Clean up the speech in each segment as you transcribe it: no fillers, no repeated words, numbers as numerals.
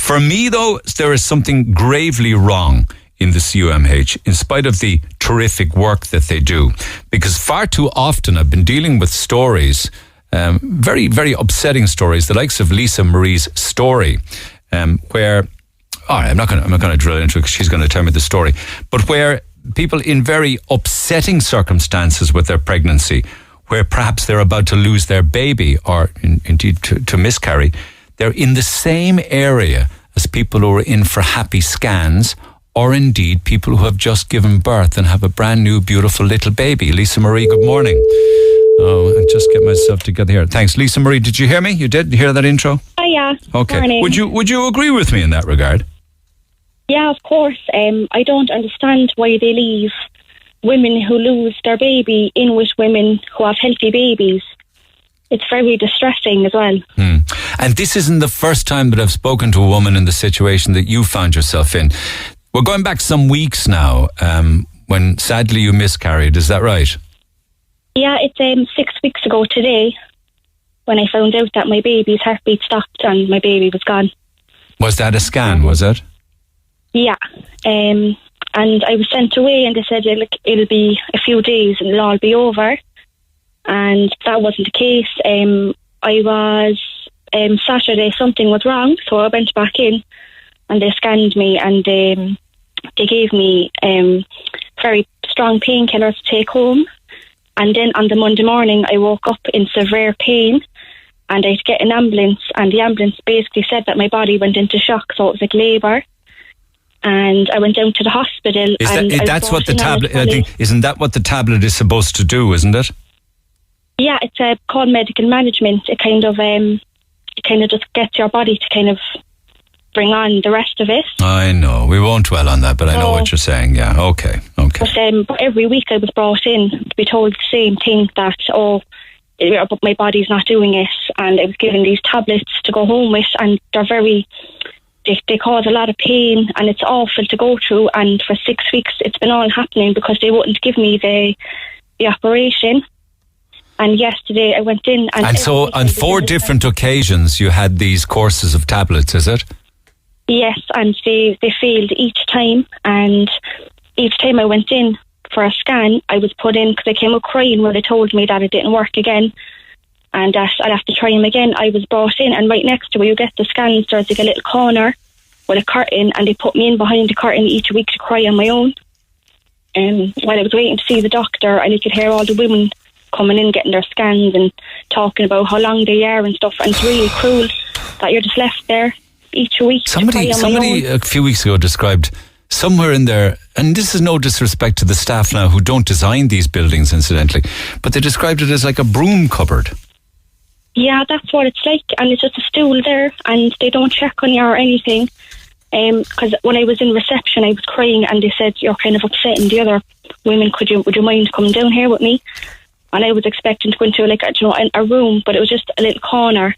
For me, though, there is something gravely wrong in the CUMH, in spite of the terrific work that they do. Because far too often I've been dealing with stories, very, very upsetting stories, the likes of Lisa Marie's story, where, all right, I'm not going to drill into it because she's going to tell me the story, but where people in very upsetting circumstances with their pregnancy, where perhaps they're about to lose their baby or indeed to miscarry, they're in the same area as people who are in for happy scans, or indeed people who have just given birth and have a brand new, beautiful little baby. Lisa Marie, good morning. Oh, I'll just get myself together here. Thanks. Lisa Marie, did you hear me? You did? Hear that intro? Oh, yeah. Okay. Morning. Would you agree with me in that regard? Yeah, of course. I don't understand why they leave women who lose their baby in with women who have healthy babies. It's very distressing as well. And this isn't the first time that I've spoken to a woman in the situation that you found yourself in. We're going back some weeks now, when sadly you miscarried. Is that right? Yeah, it's 6 weeks ago today when I found out that my baby's heartbeat stopped and my baby was gone. Was that a scan, was it? Yeah. And I was sent away and they said it'll be a few days and it'll all be over. And that wasn't the case. I was Saturday, something was wrong, so I went back in and they scanned me and they gave me very strong painkillers to take home. And then on the Monday morning, I woke up in severe pain and I had to get an ambulance, and the ambulance basically said that my body went into shock, so it was like labour. And I went down to the hospital. That's what the tablet, I think, isn't that what the tablet is supposed to do, isn't it? Yeah, it's called medical management. It kind of just gets your body to kind of bring on the rest of it. I know. We won't dwell on that, but I know what you're saying. Yeah, okay. But every week I was brought in to be told the same thing, that, but my body's not doing it. And I was given these tablets to go home with, and they cause a lot of pain, and it's awful to go through. And for 6 weeks it's been all happening because they wouldn't give me the operation. And yesterday I went in and so on 4 different occasions you had these courses of tablets, is it? Yes, and they failed each time. And each time I went in for a scan, I was put in because I came up crying when they told me that it didn't work again and that I'd have to try them again. I was brought in, and right next to where you get the scans, there's like a little corner with a curtain, and they put me in behind the curtain each week to cry on my own. While I was waiting to see the doctor, and you could hear all the women coming in getting their scans and talking about how long they are and stuff, and it's really cruel that you're just left there each week. Somebody a few weeks ago described somewhere in there, and this is no disrespect to the staff now who don't design these buildings incidentally, but they described it as like a broom cupboard. Yeah, that's what it's like, and it's just a stool there, and they don't check on you or anything. Because when I was in reception, I was crying, and they said, "You're kind of upsetting the other women. Would you mind coming down here with me?" And I was expecting to go into a room, but it was just a little corner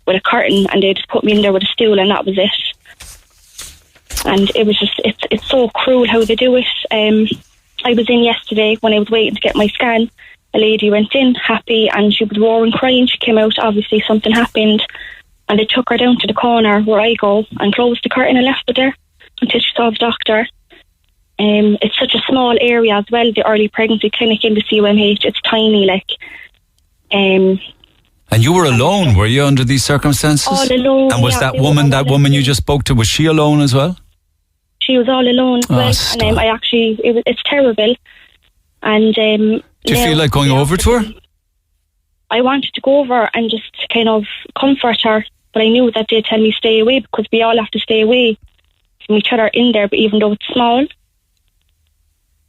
with a curtain, and they just put me in there with a stool, and that was it. And it was just, it's so cruel how they do it. I was in yesterday when I was waiting to get my scan. A lady went in happy, and she was roaring, crying. She came out, obviously something happened, and they took her down to the corner where I go and closed the curtain and left her there until she saw the doctor. It's such a small area as well, the early pregnancy clinic in the CUMH. It's tiny, And you were alone, were you, under these circumstances? All alone. And was that woman you just spoke to, was she alone as well? She was all alone as well. And it's terrible. And do you feel like going over to her? I wanted to go over and just kind of comfort her, but I knew that they'd tell me stay away because we all have to stay away from each other in there, but even though it's small.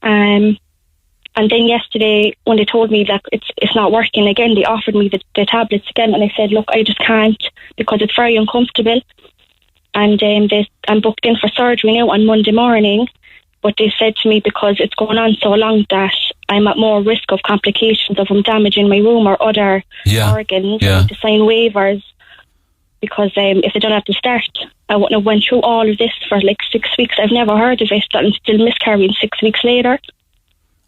And then yesterday, when they told me that it's not working again, they offered me the tablets again, and I said, look, I just can't because it's very uncomfortable. And I'm booked in for surgery now on Monday morning, but they said to me because it's going on so long that I'm at more risk of complications of them damaging my womb or other organs, to sign waivers, because if they don't have to start, I wouldn't have went through all of this for 6 weeks. I've never heard of it, that I'm still miscarrying 6 weeks later.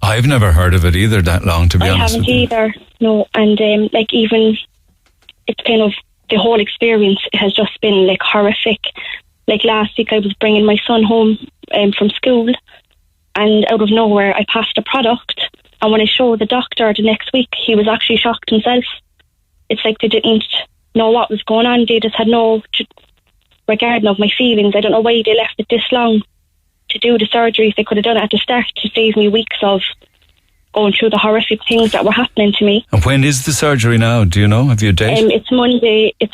I've never heard of it either that long, to be honest. I haven't either, no. And even, it's kind of, the whole experience has just been horrific. like last week I was bringing my son home from school, and out of nowhere I passed a product, and when I showed the doctor the next week, he was actually shocked himself. It's like they didn't know what was going on. They just had no regard of my feelings. I don't know why they left it this long to do the surgery. If they could have done it at the start to save me weeks of going through the horrific things that were happening to me. And when is the surgery now? Do you know? Have you a date? It's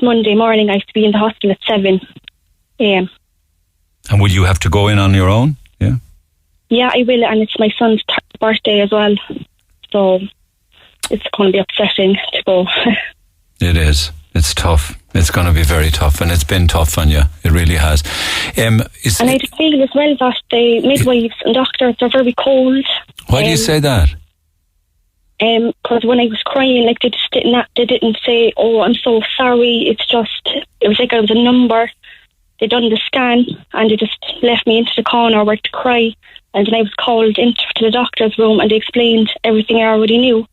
Monday morning. I have to be in the hospital at 7 a.m. And will you have to go in on your own? Yeah. Yeah, I will, and it's my son's birthday as well, so it's going to be upsetting to go. It is. It's tough. It's going to be very tough, and it's been tough on you. It really has. And I just feel as well that the midwives and doctors are very cold. Why do you say that? Because when I was crying, like they didn't say, "Oh, I'm so sorry." It was like I was a number. They done the scan and they just left me into the corner where to cry. And then I was called into the doctor's room and they explained everything I already knew.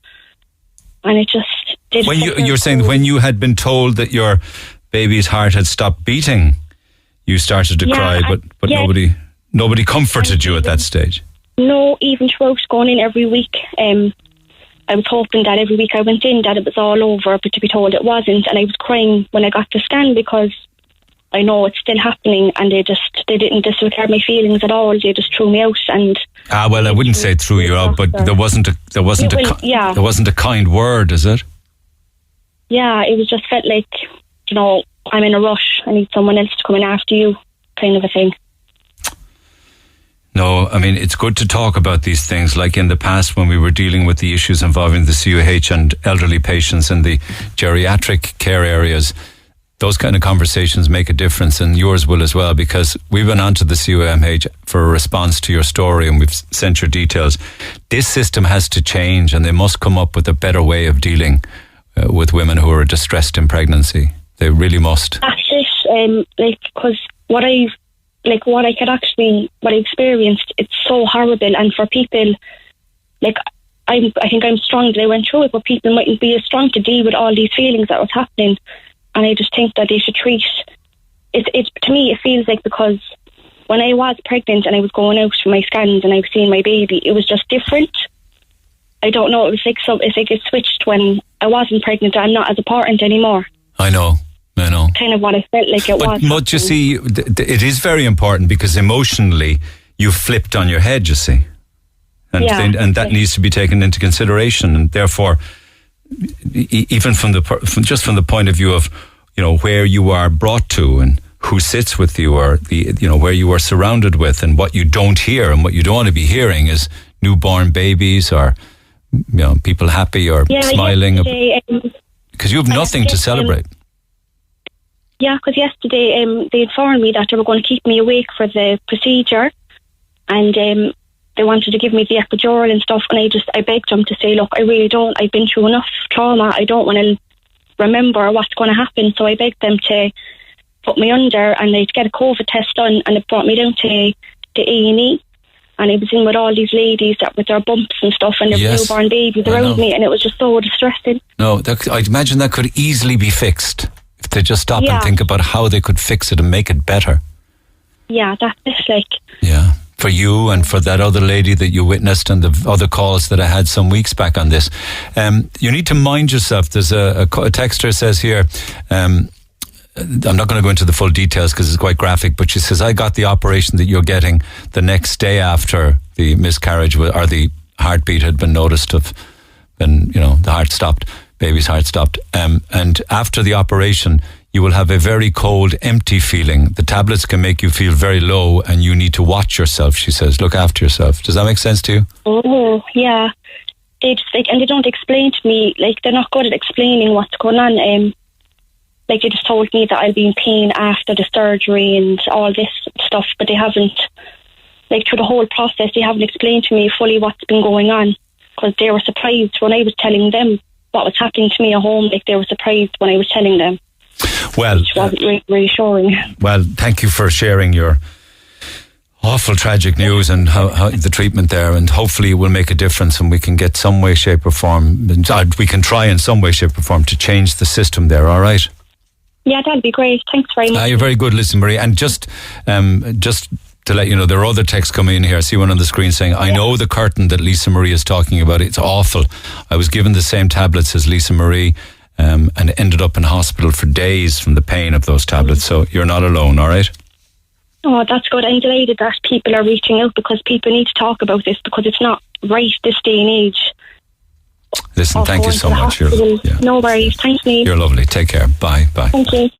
And it just did. When you're saying when you had been told that your baby's heart had stopped beating, you started to cry, but nobody comforted you at that stage. No, even throughout going in every week, I was hoping that every week I went in that it was all over, but to be told it wasn't. And I was crying when I got the scan because I know it's still happening, and they didn't disregard my feelings at all. They just threw me out. And I wouldn't say threw you out, but there wasn't a kind word, is it? Yeah, it was just felt like, I'm in a rush. I need someone else to come in after you, kind of a thing. No, I mean, it's good to talk about these things. Like in the past when we were dealing with the issues involving the CUH and elderly patients in the geriatric care areas, those kind of conversations make a difference, and yours will as well, because we went on to the CUMH for a response to your story and we've sent your details. This system has to change, and they must come up with a better way of dealing with women who are distressed in pregnancy. They really must. That's it. Because what I experienced, it's so horrible, and for people, I think I'm strong that I went through it, but people mightn't be as strong to deal with all these feelings that was happening. And I just think that they should treat it. To me, it feels like, because when I was pregnant and I was going out for my scans and I was seeing my baby, it was just different. I don't know. It's like it switched when I wasn't pregnant. I'm not as important anymore. I know. Kind of what I felt like it was. But you see, it is very important, because emotionally you flipped on your head, you see. And that needs to be taken into consideration, and therefore, even from the point of view of, where you are brought to and who sits with you, or where you are surrounded with, and what you don't hear and what you don't want to be hearing is newborn babies or people happy or smiling, because you have nothing to celebrate. Yeah, because yesterday they informed me that they were going to keep me awake for the procedure, and they wanted to give me the epidural and stuff, and I begged them to say, look, I really don't. I've been through enough trauma. I don't want to remember what's going to happen. So I begged them to put me under, and they'd get a COVID test done, and it brought me down to the A&E, and I was in with all these ladies with their bumps and stuff, and their newborn babies around me, and it was just so distressing. No, I'd imagine that could easily be fixed if they just stop and think about how they could fix it and make it better. Yeah, that's it. Yeah. For you and for that other lady that you witnessed, and the other calls that I had some weeks back on this. You need to mind yourself. There's a texter says here, I'm not going to go into the full details because it's quite graphic, but she says, I got the operation that you're getting the next day after the miscarriage or the heartbeat had been noticed the heart stopped, baby's heart stopped. And after the operation, you will have a very cold, empty feeling. The tablets can make you feel very low, and you need to watch yourself, she says. Look after yourself. Does that make sense to you? Oh, yeah. They just and they don't explain to me, they're not good at explaining what's going on. They just told me that I'll be in pain after the surgery and all this stuff, but they haven't, through the whole process, they haven't explained to me fully what's been going on, because they were surprised when I was telling them what was happening to me at home. They were surprised when I was telling them. Well, which wasn't reassuring. Well, thank you for sharing your awful, tragic news and how the treatment there, and hopefully it will make a difference, and we can get some way, shape or form, we can try in some way, shape or form to change the system there, all right? Yeah, that'd be great. Thanks very much. You're very good. Listen, Marie, and just to let you know, there are other texts coming in here. I see one on the screen saying, I know the curtain that Lisa Marie is talking about. It's awful. I was given the same tablets as Lisa Marie and ended up in hospital for days from the pain of those tablets. So you're not alone, all right? Oh, that's good. I'm delighted that people are reaching out, because people need to talk about this, because it's not right this day and age. Listen, thank you so much. No worries. Thanks, Niamh. You're lovely. Take care. Bye. Bye. Thank you.